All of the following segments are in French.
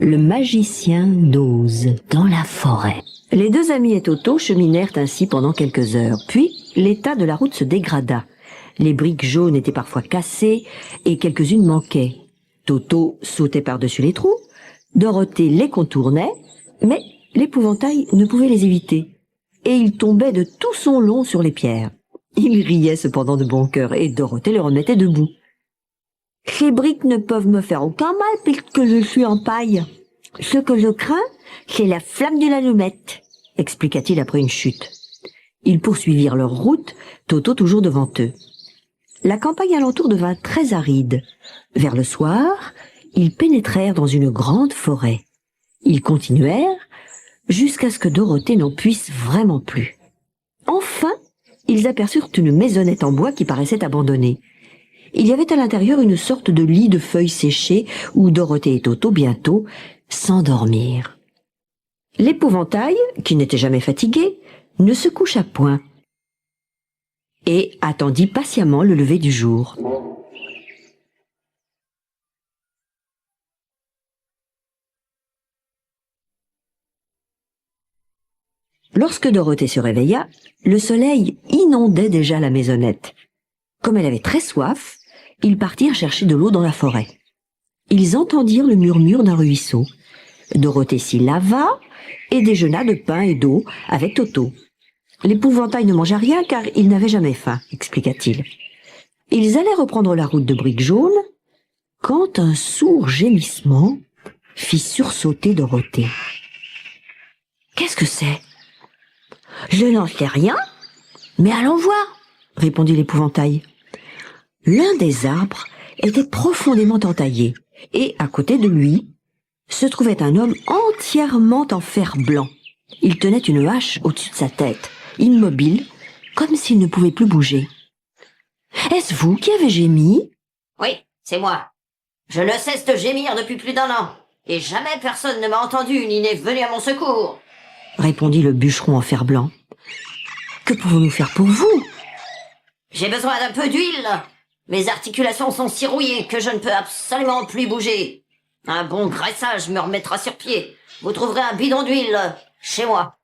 Le magicien d'Oz dans la forêt. Les deux amis et Toto cheminèrent ainsi pendant quelques heures. Puis, l'état de la route se dégrada. Les briques jaunes étaient parfois cassées et quelques-unes manquaient. Toto sautait par-dessus les trous, Dorothée les contournait, mais l'épouvantail ne pouvait les éviter. Et il tombait de tout son long sur les pierres. Il riait cependant de bon cœur et Dorothée le remettait debout. « Ces briques ne peuvent me faire aucun mal puisque je suis en paille. Ce que je crains, c'est la flamme de l'allumette, » expliqua-t-il après une chute. Ils poursuivirent leur route, Toto toujours devant eux. La campagne alentour devint très aride. Vers le soir, ils pénétrèrent dans une grande forêt. Ils continuèrent jusqu'à ce que Dorothée n'en puisse vraiment plus. Enfin, ils aperçurent une maisonnette en bois qui paraissait abandonnée. Il y avait à l'intérieur une sorte de lit de feuilles séchées où Dorothée et Toto bientôt s'endormirent. L'épouvantail, qui n'était jamais fatigué, ne se coucha point et attendit patiemment le lever du jour. Lorsque Dorothée se réveilla, le soleil inondait déjà la maisonnette. Comme elle avait très soif, ils partirent chercher de l'eau dans la forêt. Ils entendirent le murmure d'un ruisseau. Dorothée s'y lava et déjeuna de pain et d'eau avec Toto. L'épouvantail ne mangea rien car il n'avait jamais faim, expliqua-t-il. Ils allaient reprendre la route de briques jaunes quand un sourd gémissement fit sursauter Dorothée. « Qu'est-ce que c'est ?»« Je n'en sais rien, mais allons voir, » répondit l'épouvantail. L'un des arbres était profondément entaillé, et à côté de lui se trouvait un homme entièrement en fer blanc. Il tenait une hache au-dessus de sa tête, immobile, comme s'il ne pouvait plus bouger. « Est-ce vous qui avez gémi ?»« Oui, c'est moi. Je ne cesse de gémir depuis plus d'1 an, et jamais personne ne m'a entendu ni n'est venu à mon secours. » répondit le bûcheron en fer blanc. « Que pouvons-nous faire pour vous ?»« J'ai besoin d'un peu d'huile. Mes articulations sont si rouillées que je ne peux absolument plus bouger. Un bon graissage me remettra sur pied. Vous trouverez un bidon d'huile chez moi. »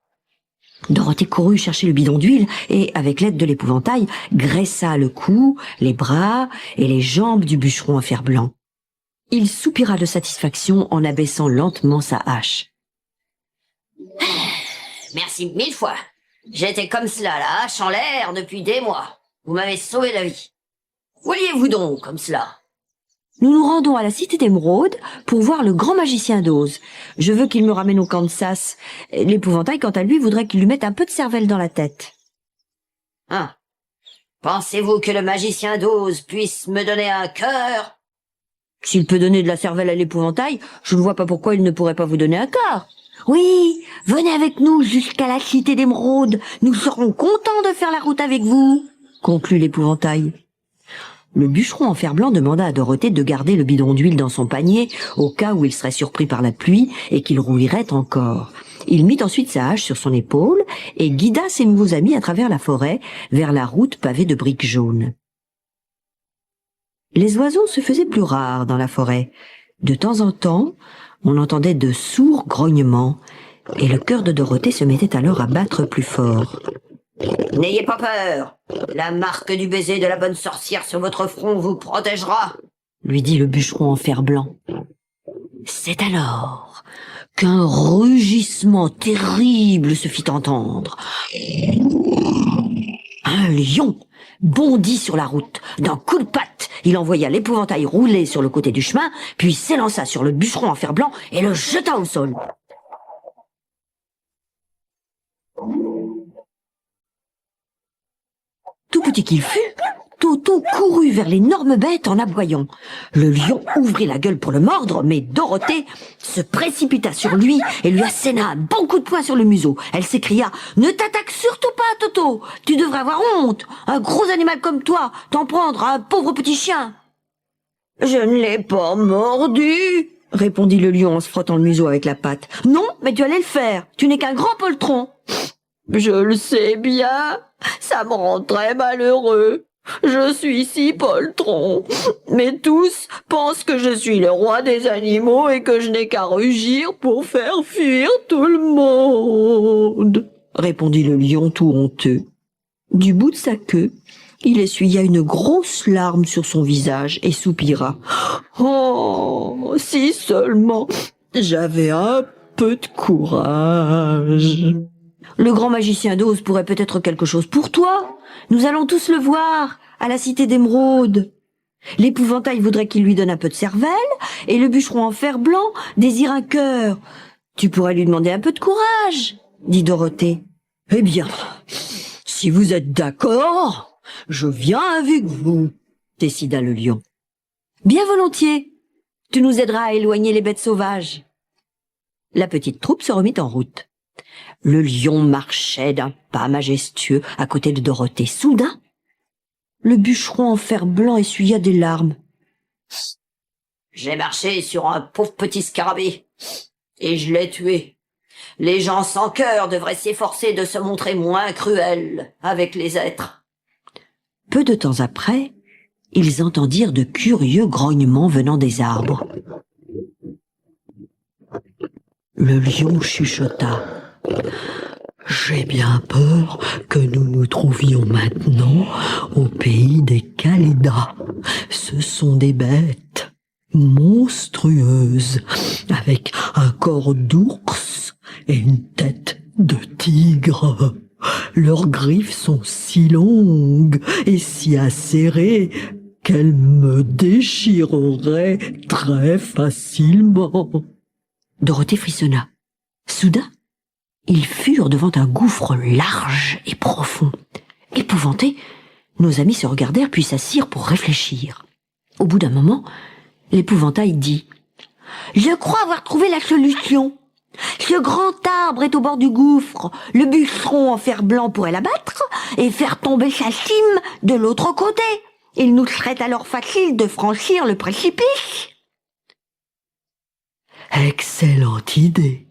Dorothée courut chercher le bidon d'huile et, avec l'aide de l'épouvantail, graissa le cou, les bras et les jambes du bûcheron en fer blanc. Il soupira de satisfaction en abaissant lentement sa hache. « Merci 1000 fois. J'étais comme cela, la hache en l'air, depuis des mois. Vous m'avez sauvé la vie. Vouliez-vous donc comme cela ? » « Nous nous rendons à la cité d'Émeraude pour voir le grand magicien d'Oz. Je veux qu'il me ramène au Kansas. L'épouvantail, quant à lui, voudrait qu'il lui mette un peu de cervelle dans la tête. »« Ah. Pensez-vous que le magicien d'Oz puisse me donner un cœur ? » ?»« S'il peut donner de la cervelle à l'épouvantail, je ne vois pas pourquoi il ne pourrait pas vous donner un cœur. »« Oui, venez avec nous jusqu'à la cité d'Émeraude. Nous serons contents de faire la route avec vous, » conclut l'épouvantail. Le bûcheron en fer blanc demanda à Dorothée de garder le bidon d'huile dans son panier au cas où il serait surpris par la pluie et qu'il rouillerait encore. Il mit ensuite sa hache sur son épaule et guida ses nouveaux amis à travers la forêt vers la route pavée de briques jaunes. Les oiseaux se faisaient plus rares dans la forêt. De temps en temps, on entendait de sourds grognements et le cœur de Dorothée se mettait alors à battre plus fort. « N'ayez pas peur. La marque du baiser de la bonne sorcière sur votre front vous protégera, » lui dit le bûcheron en fer blanc. C'est alors qu'un rugissement terrible se fit entendre. Un lion bondit sur la route. D'un coup de patte, il envoya l'épouvantail rouler sur le côté du chemin, puis s'élança sur le bûcheron en fer blanc et le jeta au sol. Tout petit qu'il fut, Toto courut vers l'énorme bête en aboyant. Le lion ouvrit la gueule pour le mordre, mais Dorothée se précipita sur lui et lui asséna un bon coup de poing sur le museau. Elle s'écria « Ne t'attaque surtout pas, Toto. Tu devrais avoir honte. Un gros animal comme toi, t'en prendre à un pauvre petit chien. »« Je ne l'ai pas mordu, » répondit le lion en se frottant le museau avec la patte. « Non, mais tu allais le faire. Tu n'es qu'un grand poltron. »« Je le sais bien. Ça me rend très malheureux. Je suis si poltron, mais tous pensent que je suis le roi des animaux et que je n'ai qu'à rugir pour faire fuir tout le monde, répondit le lion tout honteux. Du bout de sa queue, il essuya une grosse larme sur son visage et soupira. « Oh, si seulement j'avais un peu de courage. » Le grand magicien d'Oz pourrait peut-être quelque chose pour toi. Nous allons tous le voir, à la cité d'Émeraude. L'épouvantail voudrait qu'il lui donne un peu de cervelle, et le bûcheron en fer blanc désire un cœur. Tu pourrais lui demander un peu de courage, dit Dorothée. Eh bien, si vous êtes d'accord, je viens avec vous, décida le lion. Bien volontiers, tu nous aideras à éloigner les bêtes sauvages. La petite troupe se remit en route. Le lion marchait d'un pas majestueux à côté de Dorothée. Soudain, le bûcheron en fer blanc essuya des larmes. J'ai marché sur un pauvre petit scarabée, et je l'ai tué. Les gens sans cœur devraient s'efforcer de se montrer moins cruels avec les êtres. Peu de temps après, ils entendirent de curieux grognements venant des arbres. Le lion chuchota. « J'ai bien peur que nous nous trouvions maintenant au pays des Kalidas. Ce sont des bêtes monstrueuses, avec un corps d'ours et une tête de tigre. Leurs griffes sont si longues et si acérées qu'elles me déchireraient très facilement. » Dorothée frissonna. Soudain, ils furent devant un gouffre large et profond. Épouvantés, nos amis se regardèrent puis s'assirent pour réfléchir. Au bout d'un moment, l'épouvantail dit « Je crois avoir trouvé la solution. Ce grand arbre est au bord du gouffre. Le bûcheron en fer blanc pourrait l'abattre et faire tomber sa cime de l'autre côté. Il nous serait alors facile de franchir le précipice. » Excellente idée.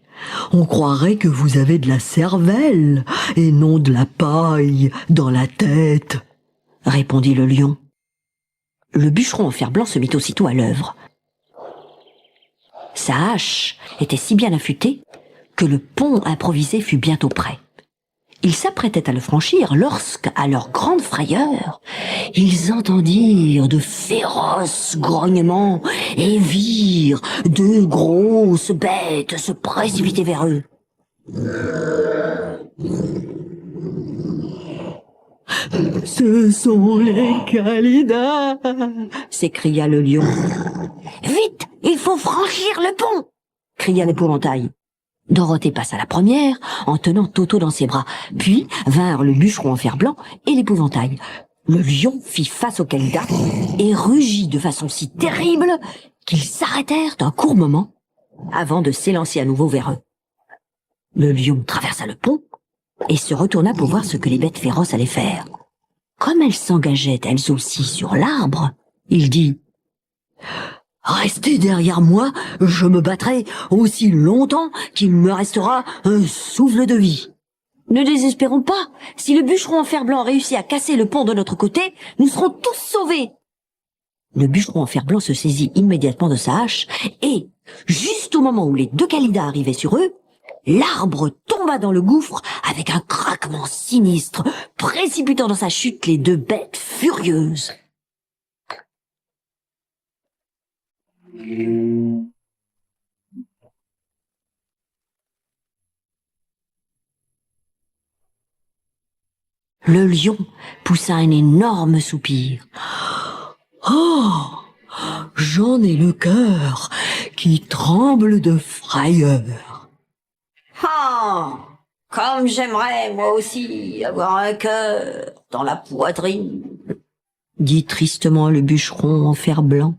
On croirait que vous avez de la cervelle et non de la paille dans la tête, répondit le lion. Le bûcheron en fer blanc se mit aussitôt à l'œuvre. Sa hache était si bien affûtée que le pont improvisé fut bientôt prêt. Ils s'apprêtaient à le franchir lorsque, à leur grande frayeur, ils entendirent de féroces grognements et virent deux grosses bêtes se précipiter vers eux. « Ce sont les Kalidas !» s'écria le lion. « Vite, il faut franchir le pont !» cria l'épouvantail. Dorothée passa la première en tenant Toto dans ses bras, puis vinrent le bûcheron en fer blanc et l'épouvantail. Le lion fit face aux Kalidas et rugit de façon si terrible qu'ils s'arrêtèrent un court moment avant de s'élancer à nouveau vers eux. Le lion traversa le pont et se retourna pour voir ce que les bêtes féroces allaient faire. Comme elles s'engageaient elles aussi sur l'arbre, il dit « Restez derrière moi, je me battrai aussi longtemps qu'il me restera un souffle de vie. » Ne désespérons pas, si le bûcheron en fer blanc réussit à casser le pont de notre côté, nous serons tous sauvés. Le bûcheron en fer blanc se saisit immédiatement de sa hache et, juste au moment où les deux Kalidas arrivaient sur eux, l'arbre tomba dans le gouffre avec un craquement sinistre, précipitant dans sa chute les deux bêtes furieuses. Le lion poussa un énorme soupir. « Oh, j'en ai le cœur qui tremble de frayeur. » Ah, comme j'aimerais, moi aussi, avoir un cœur dans la poitrine, dit tristement le bûcheron en fer blanc.